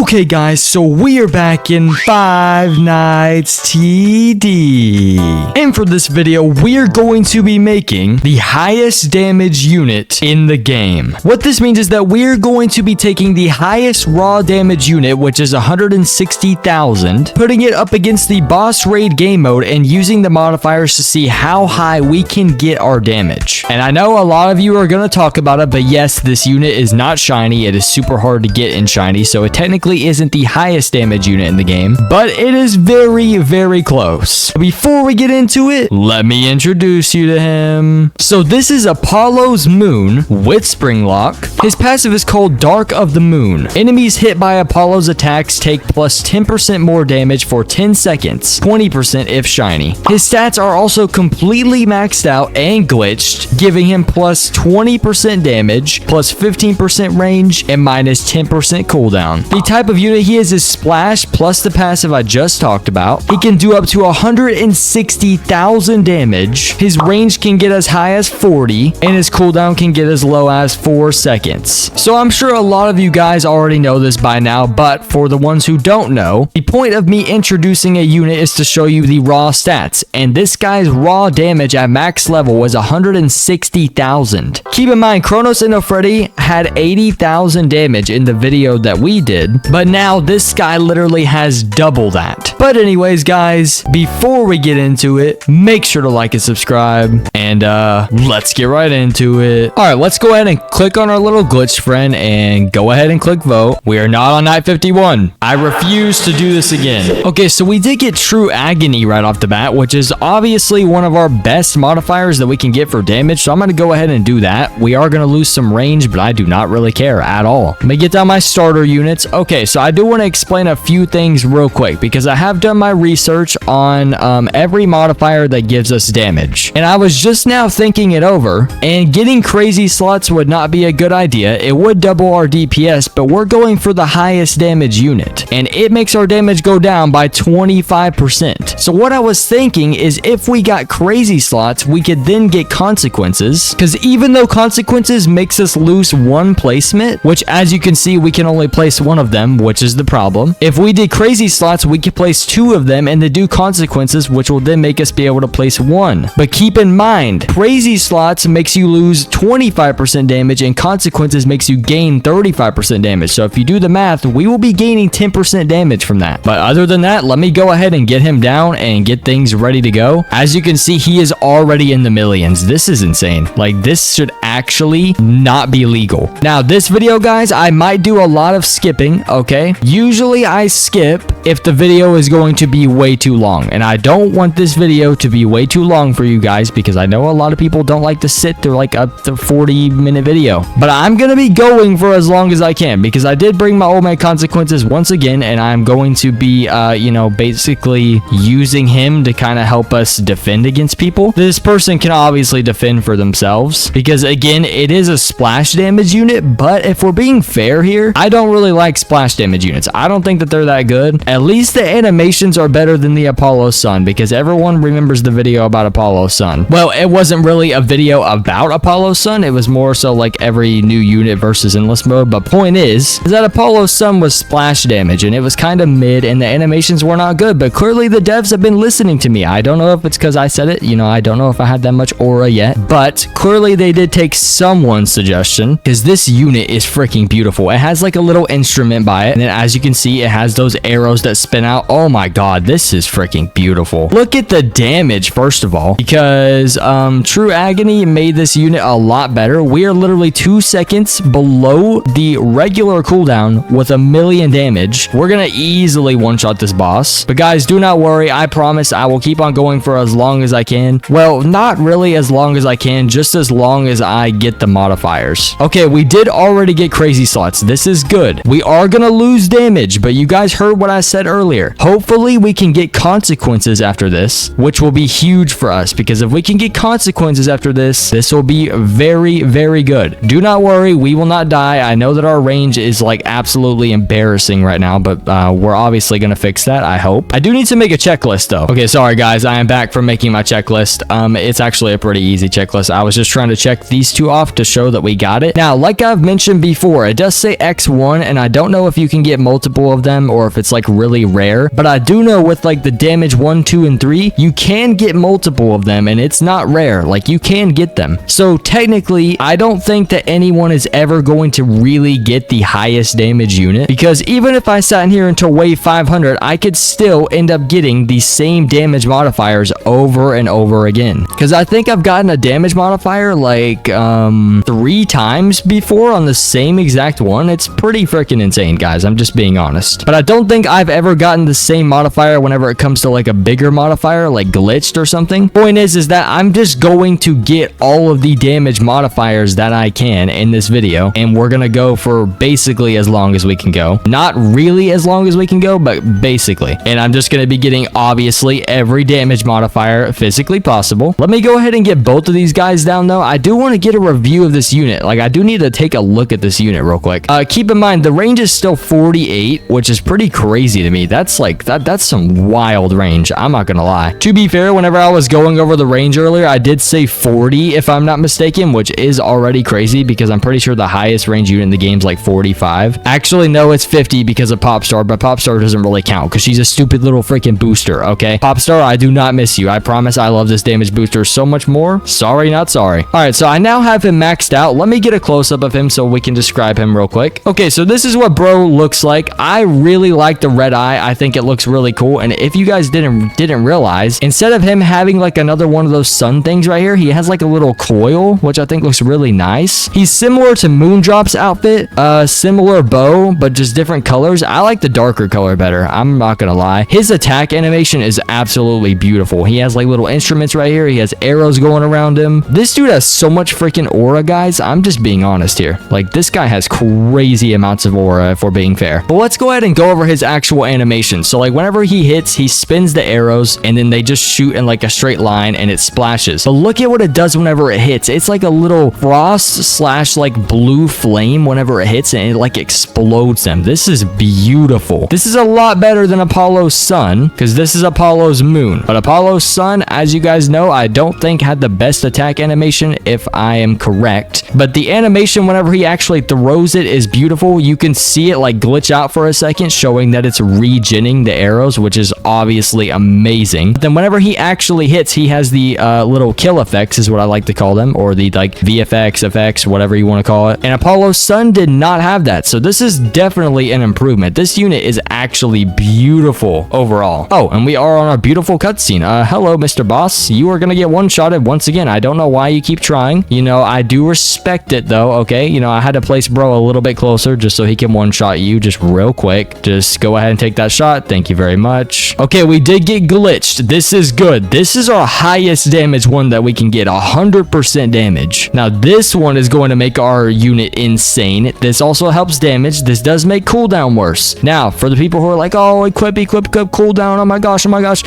Okay guys, so we are back in Five Nights TD. And for this video, we are going to be making the highest damage unit in the game. What this means is that we're going to be taking the highest raw damage unit, which is 160,000, putting it up against the boss raid game mode and using the modifiers to see how high we can get our damage. And I know a lot of you are going to talk about it, but yes, this unit is not shiny. It is super hard to get in shiny, so it technically isn't the highest damage unit in the game, but it is very, very close. Before we get into it, let me introduce you to him. So this is Apollo's Moon with Spring Lock. His passive is called Dark of the Moon. Enemies hit by Apollo's attacks take plus 10% more damage for 10 seconds, 20% if shiny. His stats are also completely maxed out and glitched, giving him plus 20% damage, plus 15% range, and minus 10% cooldown. The type of unit he is Splash plus the passive I just talked about. He can do up to 160,000 damage. His range can get as high as 40, and his cooldown can get as low as 4 seconds. So I'm sure a lot of you guys already know this by now, but for the ones who don't know, the point of me introducing a unit is to show you the raw stats, and this guy's raw damage at max level was 160,000. Keep in mind, Kronos and Freddy had 80,000 damage in the video that we did, but now this guy literally has double that. But anyways, guys, before we get into it, make sure to like and subscribe, and let's get right into it. All right, let's go ahead and click on our little glitch friend and go ahead and click vote. We are not on night 51. I refuse to do this again. Okay, so we did get True Agony right off the bat, which is obviously one of our best modifiers that we can get for damage, so I'm going to go ahead and do that. We are going to lose some range, but I do not really care at all. Let me get down my starter units. Okay, so I do want to explain a few things real quick because I have done my research on every modifier that gives us damage. And I was just now thinking it over, and getting crazy slots would not be a good idea. It would double our DPS, but we're going for the highest damage unit, and it makes our damage go down by 25%. So what I was thinking is if we got crazy slots, we could then get consequences, because even though consequences makes us lose one placement, which as you can see, we can only place one of them, which is the problem. If we did crazy slots, we could place two of them and then do consequences, which will then make us be able to place one. But keep in mind, crazy slots makes you lose 25% damage and consequences makes you gain 35% damage. So if you do the math, we will be gaining 10% damage from that. But other than that, let me go ahead and get him down and get things ready to go. As you can see, he is already in the millions. This is insane. Like, this should actually not be legal. Now, this video, guys, I might do a lot of skipping, okay? Usually I skip if the video is going to be way too long, and I don't want this video to be way too long for you guys because I know a lot of people don't like to sit through like a 40-minute video, but I'm gonna be going for as long as I can because I did bring my old man consequences once again, and I'm going to be you know, basically using him to kind of help us defend against people. This person can obviously defend for themselves because again, it is a splash damage unit, but if we're being fair here, I don't really like splash damage units. I don't think that they're that good. At least the animations are better than the Apollo Sun because everyone remembers the video about Apollo Sun. Well, it wasn't really a video about Apollo Sun. It was more so like every new unit versus endless mode. But point is that Apollo Sun was splash damage and it was kind of mid and the animations were not good. But clearly the devs have been listening to me. I don't know if it's because I said it. You know, I don't know if I had that much aura yet. But clearly they did take someone's suggestion because this unit is freaking beautiful. It has like a little instrument by it. And then as you can see, it has those arrows that spin out. Oh my god, this is freaking beautiful. Look at the damage first of all, because True Agony made this unit a lot better. We are literally 2 seconds below the regular cooldown with 1,000,000 damage. We're gonna easily one-shot this boss, but guys, do not worry. I promise I will keep on going for as long as I can. Well, not really as long as I can, just as long as I get the modifiers. Okay, we did already get crazy slots. This is good. We are gonna lose damage, but you guys heard what I said earlier. Hopefully we can get consequences after this, which will be huge for us because if we can get consequences after this, this will be very, very good. Do not worry, we will not die. I know that our range is like absolutely embarrassing right now, but we're obviously gonna fix that, I hope. I do need to make a checklist though. Okay, sorry guys, I am back from making my checklist. It's actually a pretty easy checklist. I was just trying to check these two off to show that we got it. Now, like I've mentioned before, it does say X1, and I don't know if you can get multiple of them or if it's like really rare, but I do know with like the damage 1, 2, and 3, you can get multiple of them and it's not rare. Like you can get them. So technically, I don't think that anyone is ever going to really get the highest damage unit, because even if I sat in here until wave 500, I could still end up getting the same damage modifiers over and over again. Because I think I've gotten a damage modifier like 3 times before on the same exact one. It's pretty freaking insane, guys. I'm just being honest. But I don't think I've ever gotten the same modifier whenever it comes to like a bigger modifier, like glitched or something. Point is that I'm just going to get all of the damage modifiers that I can in this video, and we're gonna go for basically as long as we can go. Not really as long as we can go, but basically. And I'm just gonna be getting obviously every damage modifier physically possible. Let me go ahead and get both of these guys down though. I do want to get a review of this unit. Like I do need to take a look at this unit real quick. Keep in mind the range is still 48, which is pretty crazy to me. That's like that's some wild range. I'm not gonna lie. To be fair, whenever I was going over the range earlier, I did say 40 if I'm not mistaken, which is already crazy because I'm pretty sure the highest range unit in the game is like 45. Actually, no, it's 50 because of Popstar, but Popstar doesn't really count because she's a stupid little freaking booster, okay? Popstar, I do not miss you. I promise I love this damage booster so much more. Sorry, not sorry. All right, so I now have him maxed out. Let me get a close-up of him so we can describe him real quick. Okay, so this is what bro looks like. I really like the red eye. I think it looks really cool. And if you guys didn't realize, instead of him having like another one of those sun things right here, he has like a little coil, which I think looks really nice. He's similar to Moondrop's outfit, similar bow, but just different colors. I like the darker color better. I'm not gonna lie. His attack animation is absolutely beautiful. He has like little instruments right here. He has arrows going around him. This dude has so much freaking aura, guys. I'm just being honest here. Like this guy has crazy amounts of aura if we're being fair. But let's go ahead and go over his actual animation. So like whenever he hits, he spins the arrows and then they just shoot in like a straight line and it splashes. But look at what it does whenever it hits. It's like a little frost slash like blue flame whenever it hits and it like explodes them. This is beautiful. This is a lot better than Apollo's sun because this is Apollo's moon. But Apollo's sun, as you guys know, I don't think had the best attack animation if I am correct. But the animation whenever he actually throws it is beautiful. You can see it like glitch out for a second, showing that it's regenning the arrows, which is obviously amazing. But then whenever he actually hits, he has the little kill effects is what I like to call them, or the like VFX effects, whatever you want to call it. And Apollo's sun did not have that. So this is definitely an improvement. This unit is actually beautiful overall. Oh, and we are on our beautiful cutscene. Hello, Mr. Boss. You are gonna get one-shotted once again. I don't know why you keep trying. You know, I do respect it though, okay? You know, I had to place bro a little bit closer just so he can one-shot you just real quick. Just go ahead and take that shot. Thank you very much. Okay, we did get glitched. This is good. This is our highest damage one that we can get, 100% damage. Now, this one is going to make our unit insane. This also helps damage. This does make cooldown worse. Now, for the people who are like, oh, equip cooldown. Oh my gosh.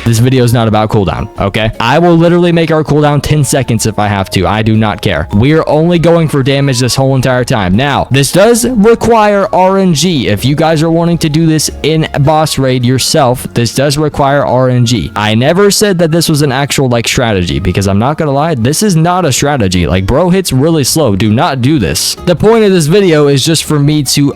This video is not about cooldown, okay? I will literally make our cooldown 10 seconds if I have to. I do not care. We are only going for damage this whole entire time. Now, this does require RNG. If you guys are wanting to do this in boss raid yourself, this does require RNG. I never said that this was an actual like strategy because I'm not gonna lie, this is not a strategy. Like bro hits really slow. Do not do this. The point of this video is just for me to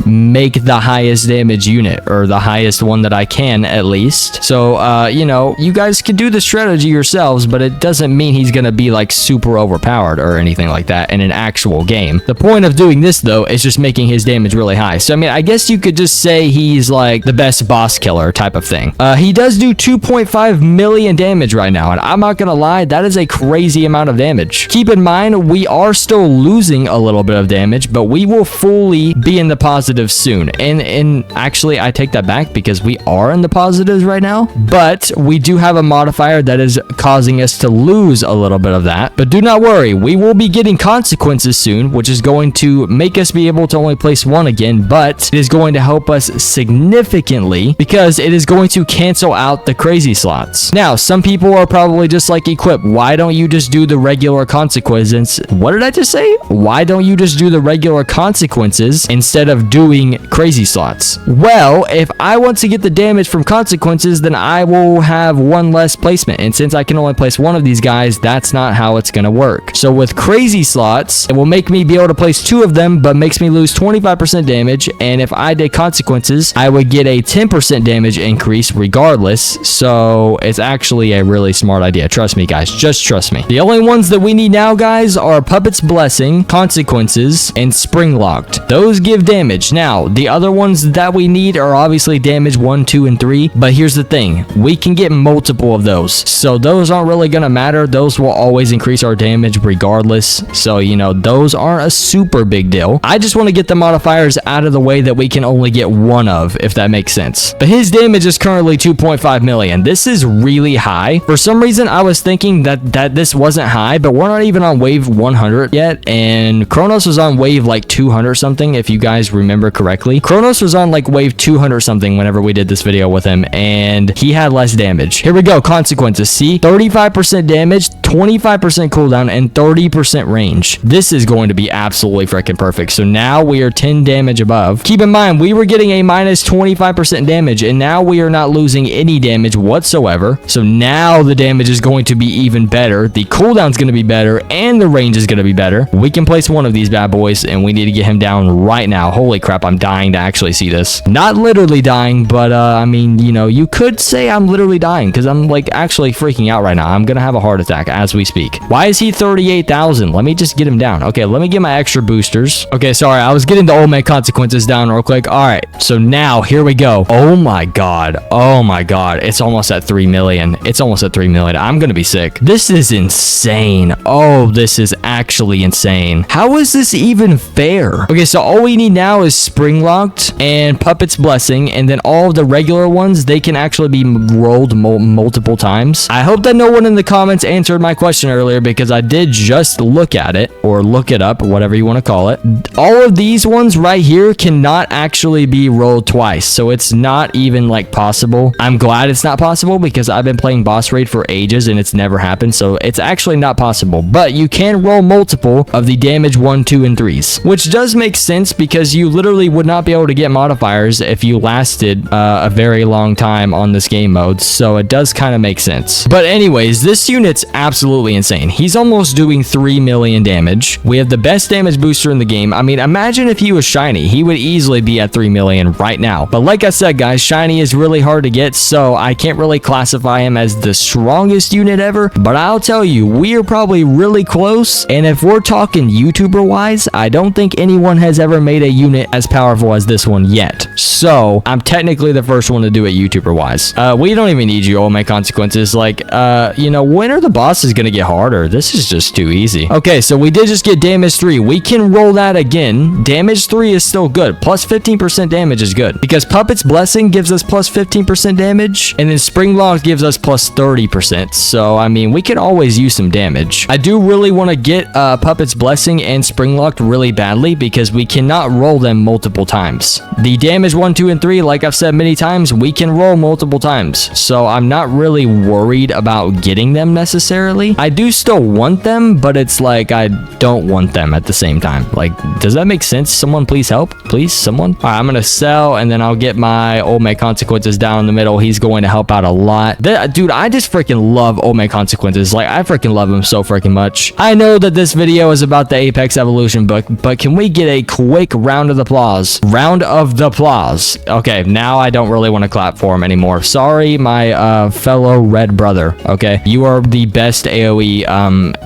make the highest damage unit, or the highest one that I can at least. So you know, you guys can do the strategy yourselves, but it doesn't mean he's gonna be like super overpowered or anything like that in an actual game. The point of doing this though is just making his damage really high. So I mean, I guess you could just say he's like the best boss killer type of thing. He does do 2.5 million damage right now, and I'm not gonna lie, that is a crazy amount of damage. Keep in mind, we are still losing a little bit of damage, but we will fully be in the positives soon. And actually, I take that back because we are in the positives right now, but we do have a modifier that is causing us to lose a little bit of that. But do not worry, we will be getting consequences soon, which is going to make us be able to only place one again, but it is going to help us significantly because it is going to cancel out the crazy slots. Now, some people are probably just like, Equip, why don't you just do the regular consequences? What did I just say? Why don't you just do the regular consequences instead of doing crazy slots? Well, if I want to get the damage from consequences, then I will have one less placement. And since I can only place one of these guys, that's not how it's going to work. So with crazy slots, it will make me be able to place two of them, but makes me lose 25% damage damage, and if I did consequences, I would get a 10% damage increase regardless. So it's actually a really smart idea. Trust me, guys. Just trust me. The only ones that we need now, guys, are Puppet's Blessing, Consequences, and Spring Locked. Those give damage. Now, the other ones that we need are obviously damage 1, 2, and 3. But here's the thing. We can get multiple of those. So those aren't really going to matter. Those will always increase our damage regardless. So, you know, those aren't a super big deal. I just want to get the modifiers out of the way that we can only get one of, if that makes sense. But his damage is currently 2.5 million. This is really high. For some reason, I was thinking that this wasn't high, but we're not even on wave 100 yet. And Kronos was on wave like 200 something, if you guys remember correctly. Kronos was on like wave 200 something whenever we did this video with him, and he had less damage. Here we go. Consequences. See, 35% damage, 25% cooldown, and 30% range. This is going to be absolutely freaking perfect. So now we are 10 damage above. Keep in mind, we were getting a minus 25% damage, and now we are not losing any damage whatsoever. So now the damage is going to be even better. The cooldown is going to be better, and the range is going to be better. We can place one of these bad boys, and we need to get him down right now. Holy crap, I'm dying to actually see this. Not literally dying, but I mean, you know, you could say I'm literally dying because I'm like actually freaking out right now. I'm going to have a heart attack as we speak. Why is he 38,000? Let me just get him down. Okay, let me get my extra boosters. Okay, sorry, I was getting the old man consequences down real quick. All right, so now here we go. Oh my god. Oh my god. It's almost at 3 million. It's almost at 3 million. I'm going to be sick. This is insane. Oh, this is actually insane. How is this even fair? Okay, so all we need now is Spring Locked and Puppet's Blessing, and then all of the regular ones, they can actually be rolled multiple times. I hope that no one in the comments answered my question earlier, because I did just look at it, or look it up, whatever you want to call it. All of these ones right here cannot actually be rolled twice, so it's not even like possible. I'm glad it's not possible because I've been playing boss raid for ages and it's never happened, so it's actually not possible. But you can roll multiple of the damage 1, 2, and 3s, which does make sense because you literally would not be able to get modifiers if you lasted a very long time on this game mode, so it does kind of make sense. But anyways, this unit's absolutely insane. He's almost doing 3 million damage. We have the best damage booster in the game. I mean, imagine if he was shiny. He would easily be at 3 million right now. But like I said, guys, shiny is really hard to get, so I can't really classify him as the strongest unit ever. But I'll tell you, we are probably really close. And if we're talking YouTuber wise, I don't think anyone has ever made a unit as powerful as this one yet. So I'm technically the first one to do it YouTuber wise. We don't even need you, oh my consequences. Like, you know, when are the bosses gonna get harder? This is just too easy. Okay, so we did just get damage 3. We can roll that again. Damage 3 is still good. Plus 15% damage is good because Puppet's Blessing gives us plus 15% damage, and then Spring Lock gives us plus 30%. So I mean, we could always use some damage. I do really want to get Puppet's Blessing and Spring Locked really badly because we cannot roll them multiple times. The damage 1, 2, and 3, like I've said many times, we can roll multiple times. So I'm not really worried about getting them necessarily. I do still want them, but it's like I don't want them at the same time. Like, does that make sense? Someone please help. Please, someone. All right, I'm gonna sell, and then I'll get my old man consequences down the middle. He's going to help out a lot. Dude, I just freaking love old man consequences. Like, I freaking love him so freaking much. I know that this video is about the Apex Evolution book, but can we get a quick round of applause? Round of the applause. Okay, now I don't really want to clap for him anymore. Sorry, my fellow red brother. Okay, you are the best AoE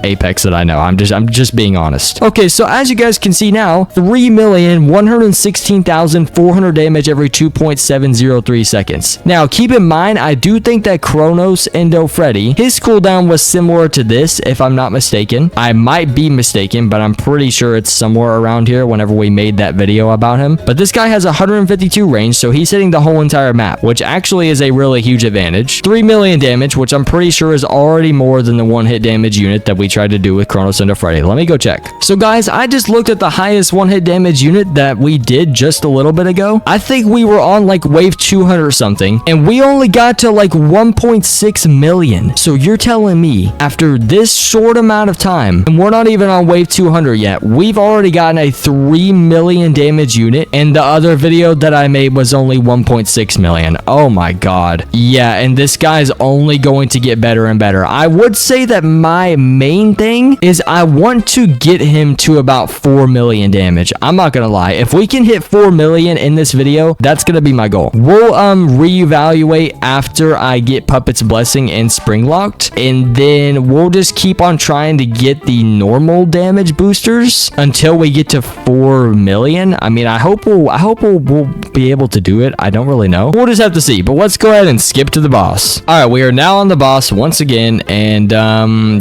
Apex that I know. I'm just being honest. Okay, so as you guys can see now, 3,116,400 damage every 2.703 seconds. Now, keep in mind, I do think that Kronos Endo Freddy, his cooldown was similar to this, if I'm not mistaken. I might be mistaken, but I'm pretty sure it's somewhere around here whenever we made that video about him. But this guy has 152 range, so he's hitting the whole entire map, which actually is a really huge advantage. 3 million damage, which I'm pretty sure is already more than the one-hit damage unit that we tried to do with Kronos Endo Freddy. Let me go check. So guys, I just looked at the highest one-hit damage unit that we did just a little bit ago. I think we were on like wave 200 or something, and we only got to like 1.6 million. So you're telling me after this short amount of time, and we're not even on wave 200 yet, we've already gotten a 3 million damage unit, and the other video that I made was only 1.6 million. Oh my god. Yeah, and this guy's only going to get better and better. I would say that my main thing is I want to get him to about 4 million damage. I'm not gonna lie. if we can hit 4 million in this video, that's gonna be my goal. We'll reevaluate after I get Puppet's Blessing and Spring Locked, and then we'll just keep on trying to get the normal damage boosters until we get to 4 million. I mean, I hope we'll be able to do it. I don't really know. We'll just have to see. But let's go ahead and skip to the boss. All right, we are now on the boss once again, and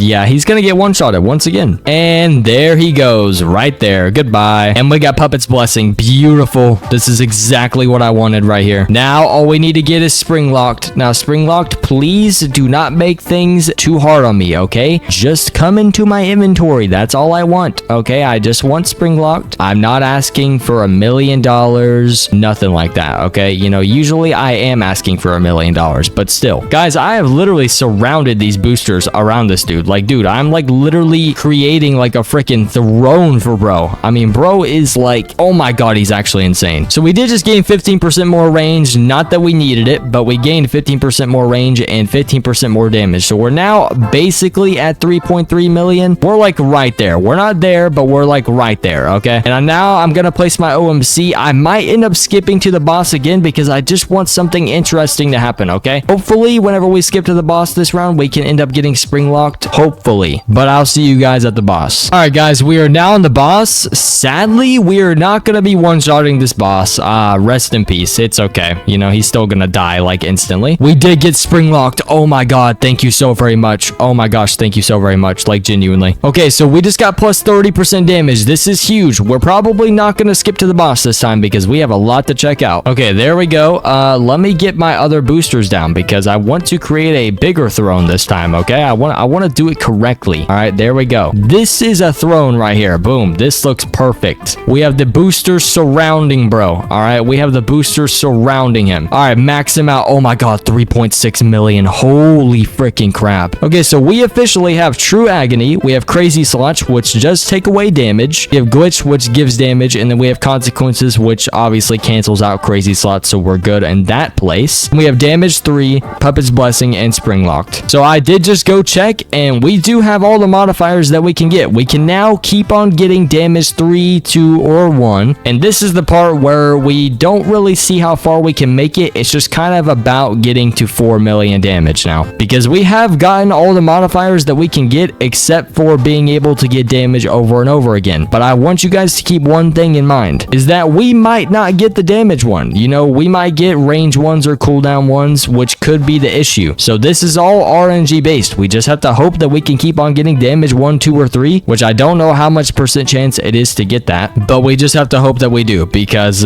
yeah, he's gonna get one-shotted once again. And there he goes, right there. Goodbye. And we got Puppet's Blessing. Beautiful. This is exactly what I wanted right here. Now all we need to get is Spring Locked. Now, Spring Locked, please do not make things too hard on me, okay? Just come into my inventory. That's all I want, okay? I just want Spring Locked. I'm not asking for $1 million, nothing like that, okay? You know, usually I am asking for $1 million, but still. Guys, I have literally surrounded these boosters around this dude. Like, dude, I'm like literally creating like a freaking throne for bro. I mean, bro is like, oh my god, he's actually insane. So we did just gain 15% more range. Not that we needed it, but we gained 15% more range and 15% more damage. So we're now basically at 3.3 million. We're like right there. We're not there, but we're like right there, okay? And now I'm gonna place my OMC. I might end up skipping to the boss again because I just want something interesting to happen, okay? Hopefully, whenever we skip to the boss this round, we can end up getting Spring Locked. Hopefully. But I'll see you guys at the boss. All right, guys, we are now on the boss. Sadly, we are not gonna be one-shotting this boss. Rest in peace. It's okay. You know, he's still gonna die like instantly. We did get Spring Locked. Oh my god, thank you so very much. Oh my gosh, thank you so very much. Like, genuinely. Okay, so we just got plus 30% damage. This is huge. We're probably not gonna skip to the boss this time because we have a lot to check out. Okay, there we go. Let me get my other boosters down because I want to create a bigger throne this time, okay? I want to do it correctly. All right, there we go. This is a throne right here. Boom. This looks perfect. We have the boosters surrounding bro. All right, we have the boosters surrounding him. All right, max him out. Oh my god, 3.6 million. Holy freaking crap. Okay, so we officially have True Agony. We have Crazy Slotch, which does take away damage. We have Glitch, which gives damage, and then we have Consequences, which obviously cancels out Crazy Slot, so we're good in that place. We have Damage 3, Puppet's Blessing, and Spring Locked. So I did just go check, and we do have all the modifiers that we can get. We can now keep on getting Damage 3, 2, or 1, and this is the part where we don't really see how far we can make it. It's just kind of about getting to 4 million damage now, because we have gotten all the modifiers that we can get, except for being able to get damage over and over again. But I want you guys to keep one thing in mind, is that we might not get the damage one. You know, we might get range ones or cooldown ones, which could be the issue. So this is all RNG based. We just have to hope that we can keep on getting damage 1, 2, or 3, which I don't know how much percent chance it is to get that, but we just have to hope that we do, because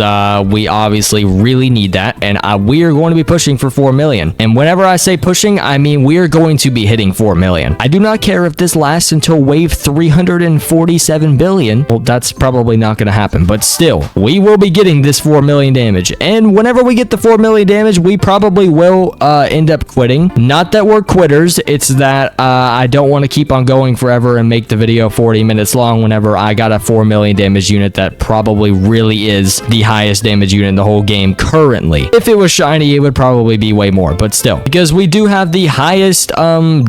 we obviously really need that, and we are going to be pushing for 4 million. And whenever I say pushing, I mean we are going to be hitting 4 million. I do not care if this lasts until wave 347 billion. Well, that's probably not going to happen, but still, we will be getting this 4 million damage. And whenever we get the 4 million damage, we probably will end up quitting. Not that we're quitters, it's that I don't want to keep on going forever and make the video 40 minutes long whenever I got a 4 million damage unit that probably really is the highest damage unit in the whole game currently. If it was shiny, it would probably be way more, but still, because we do have the highest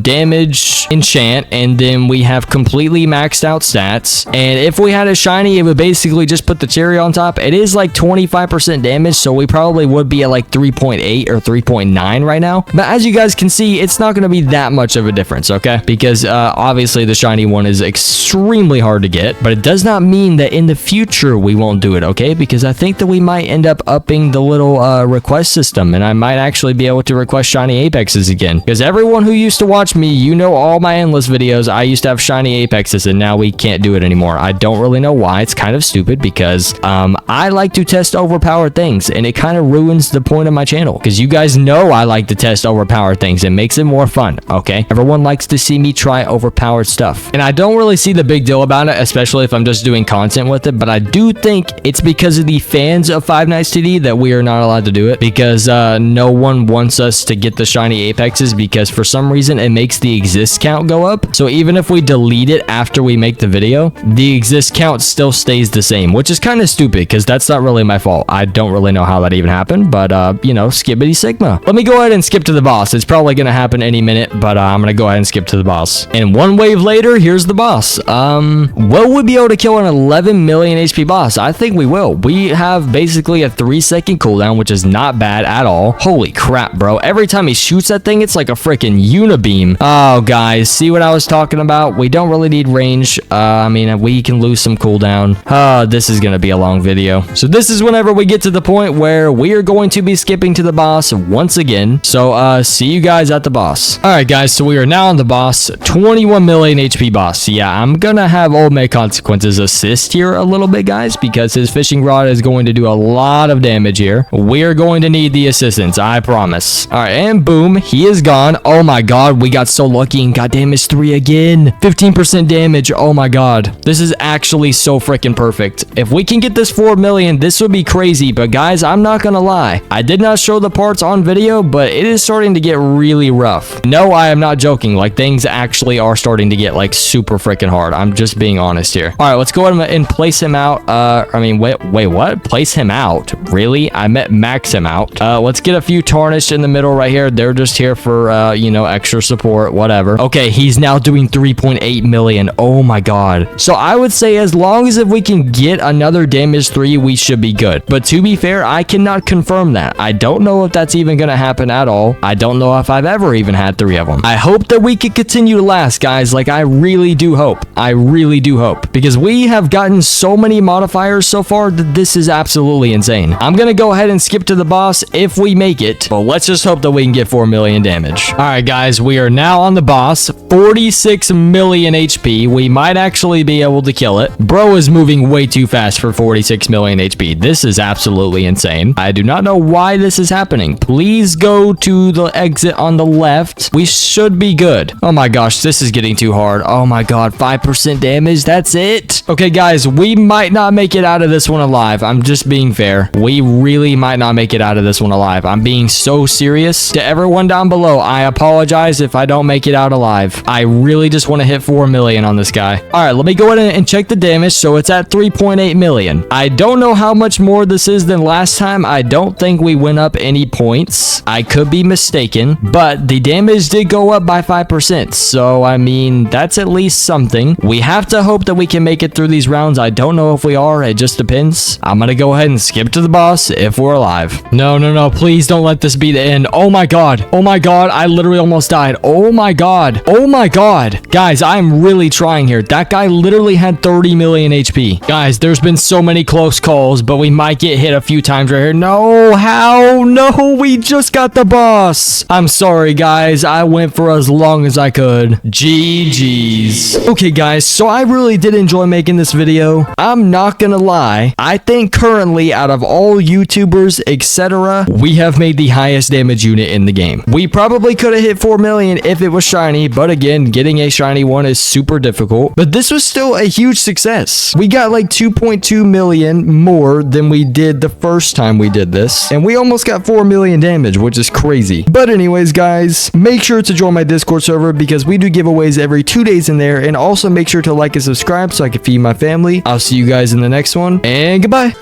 damage enchant, and then we have completely maxed out stats, and if we had a shiny, it would basically just put the cherry on top. It is like 25% damage, so we probably would be at like 3.8 or 3.9 right now, but as you guys can see, it's not going to be that much of a difference, okay? Because obviously the shiny one is extremely hard to get, but it does not mean that in the future we won't do it, okay? Because I think that we might end up upping the little request system, and I might actually be able to request shiny apexes again, because everyone who used to watch me, you know, all my endless videos, I used to have shiny apexes, and now we can't do it anymore. I don't really know why. It's kind of stupid, because I like to test overpowered things, and it kind of ruins the point of my channel, because you guys know I like to test overpowered things. It makes it more fun, okay? Everyone likes to see me try overpowered stuff, and I don't really see the big deal about it, especially if I'm just doing content with it, but I do think it's because of the fans of Five Nights TD that we are not allowed to do it, because no one wants us to get the shiny apexes, because for some reason it makes the exist count go up. So even if we delete it after we make the video, the exist count still stays the same, which is kind of stupid, because that's not really my fault. I don't really know how that even happened, but you know, skibbity sigma. Let me go ahead and skip to the boss. It's probably gonna happen any minute, but I'm gonna go ahead and skip to the boss. And one wave later, here's the boss. Will we be able to kill an 11 million HP boss? I think we will. We have basically a 3-second cooldown, which is not bad at all. Holy crap, bro. Every time he shoots that thing, it's like a freaking unibeam. Oh, guys, see what I was talking about? We don't really need range. I mean, we can lose some cooldown. This is gonna be a long video. So this is whenever we get to the point where we are going to be skipping to the boss once again. So, see you guys at the boss. All right, guys, so we are now on the boss. 21 million HP boss. Yeah, I'm gonna have Old May Consequences assist here a little bit, guys, because his fishing rod is going to do a lot of damage here. We are going to need the assistance, I promise. All right, and boom, he is gone. Oh my god, we got so lucky and got damage 3 again. 15% damage. Oh my god, this is actually so freaking perfect. If we can get this 4 million, this would be crazy. But guys, I'm not gonna lie, I did not show the parts on video, but it is starting to get really rough. No, I am not joking. Like, things actually are starting to get like super freaking hard. I'm just being honest here. All right, let's go ahead and place him out. I mean, wait, what? Place him out? Really? I meant max him out. Let's get a few tarnished in the middle right here. They're just here for, you know, extra support, whatever. Okay, he's now doing 3.8 million. Oh my god. So I would say as long as if we can get another damage 3, we should be good. But to be fair, I cannot confirm that. I don't know if that's even gonna happen at all. I don't know if I've ever even had 3 of them. I hope that we can continue to last, guys. Like, I really do hope. I really do hope. Because we have gotten so many modifiers so far that this is absolutely insane. I'm gonna go ahead and skip to the boss if we make it. But let's just hope that we can get 4 million damage. Alright, guys. We are now on the boss. 46 million HP. We might actually be able to kill it. Bro is moving way too fast for 46 million HP. This is absolutely insane. I do not know why this is happening. Please go to the exit on the left. We should be good. Oh my gosh, this is getting too hard. Oh my god, 5% damage. That's it. Okay, guys, we might not make it out of this one alive. I'm just being fair. We really might not make it out of this one alive. I'm being so serious. To everyone down below, I apologize if I don't make it out alive. I really just want to hit 4 million on this guy. All right, let me go ahead and check the damage. So it's at 3.8 million. I don't know how much more this is than last time. I don't think we went up any points. I could be mistaken, but the damage did go up by 5%. So, I mean, that's at least something. We have to hope that we can make it through these rounds. I don't know if we are. It just depends. I'm gonna go ahead and skip to the boss if we're alive. No, no, no. Please don't let this be the end. Oh my god. Oh my god. I literally almost died. Oh my god. Oh my god. Guys, I'm really trying here. That guy literally had 30 million HP. Guys, there's been so many close calls, but we might get hit a few times right here. No, how? No, we just got the boss. I'm sorry, guys. I went for as long as I could. GG's. Okay, guys, so I really did enjoy making this video. I'm not gonna lie. I think currently, out of all YouTubers, etc., we have made the highest damage unit in the game. We probably could have hit 4 million if it was shiny, but again, getting a shiny one is super difficult. But this was still a huge success. We got like 2.2 million more than we did the first time we did this, and we almost got 4 million damage, which is crazy. But anyways, guys, make sure to join my Discord server because we do giveaways every 2 days in there, and also make sure to like and subscribe so I can feed my family. I'll see you guys in the next one, and goodbye.